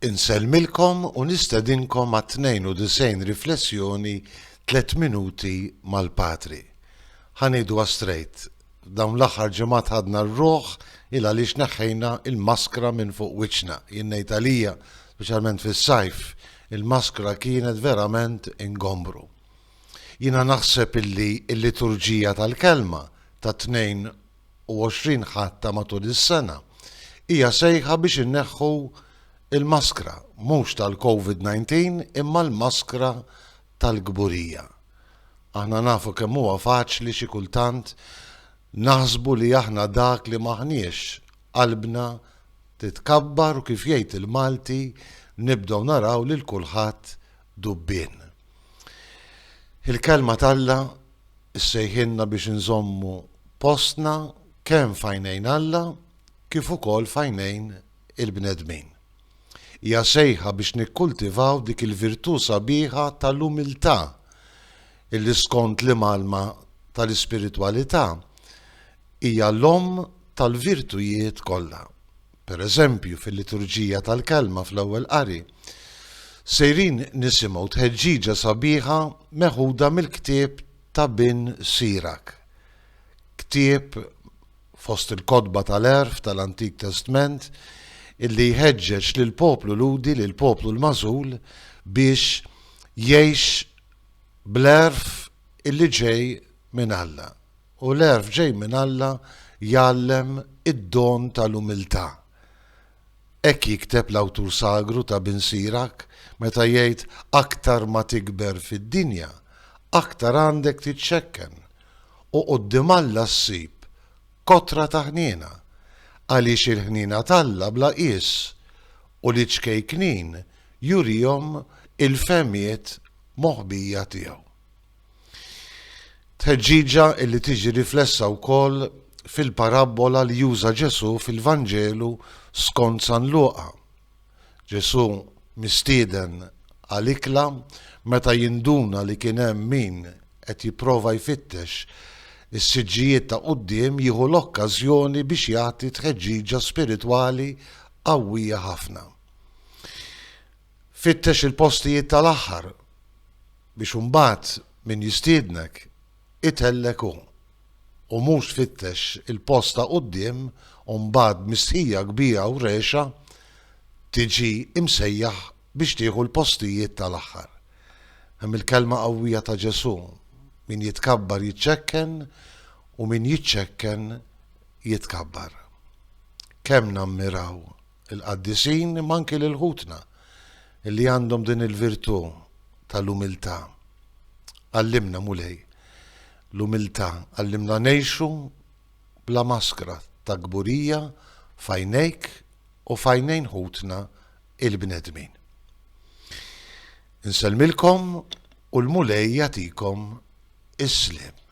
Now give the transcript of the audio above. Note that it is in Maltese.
Insellmilkom u nistedinkom għat 92 riflessjoni 3 minuti mal-Patri. Ħanidu għastrejt, dawn l-aħħar ġimgħat ħadna r-ruħ il għaliex neħħejna il-maskra minn fuq wiċċna. Jien ngħid għalija, speċjalment fis-sajf, il-maskra kienet verament ingombru. Jiena naħseb illi l-liturġija tal-kelma ta' 22 ħatta matul is-sena hija sejħa biex inneħħu il-maskra, mhux tal-COVID-19 imma l-maskra tal-gburija. Aħna nafu kemm huwa faċli xi kultant naħsbu li aħna dak li maħniex, qalbna titkabbar u kif jgħid il-Malti nibdew naraw lil kulħadd dubbien. Il-kelma talla issejħilna biex nżommu postna kemm f'għajnejn Alla kif ukoll f'għajnejn il-bnedmin. Hija sejħa biex nikkultivaw dik il-virtù sabiħa tal-umiltà illi skont l-imalma tal-ispiritwalità hija l-omm tal-virtujiet kollha. Pereżempju fil-liturġija tal-kelma fl-ewwel qari sejrin nisimgħu tħeġġiġa sabiħa meħuda mill-ktieb ta' bin Sirak. Ktieb fost il-kodba tal-erf tal-Antik Testament illi jħeġġeġ lil poplu ludi, lil poplu l-mażul biex jgħix bl-erf illi ġej minn Alla. U l-erf ġej minn Alla jgħallem id-don tal-umiltà. Hekk jikteb l-awtur sagru ta' bin Sirak meta jgħid aktar ma tikber fid-dinja, aktar għandek titxekken u quddiem Alla ssib kotra ta' ħniena għaliex il-ħnina talla bla qies u li ċkejknin jurihom il-femijiet moħbija tiegħu. Tħeġġiġa illi tiġi riflessa wkoll fil-parabola li juża Ġesu fil-Vanġelu skont San Luqa. Ġesu mistieden għal-ikla meta jinduna li kien hemm min qed jipprova jfittex is-siġġijiet ta' quddiem jieħu l-okkażjoni biex jagħti tħeġġiġa spiritwali qawwija ħafna. Fittex il-postijiet tal-aħħar biex imbagħad min jistiednek itellek hu. U mhux fittex il-post ta' quddiem u mbagħad mistħija kbira u rexa tiġi imsejjaħ biex tieħu l-postijiet tal-aħħar. Hemm il-kelma qawwija ta' Ġesu. Min jitkabbar jiċċekken u min jiċċekken jitkabbar. Kemm nammiraw il-qaddisin imma anke lil ħutna illi għandhom din il-virtù tal-umiltà. Għallimna mulej l-umiltà, għallimna ngħixu bla maskra ta' gburija f'għajnejk u f'għajnejn ħutna il-bnedmin. Insellmilkom u l-mulej jagħtikom is-sliem.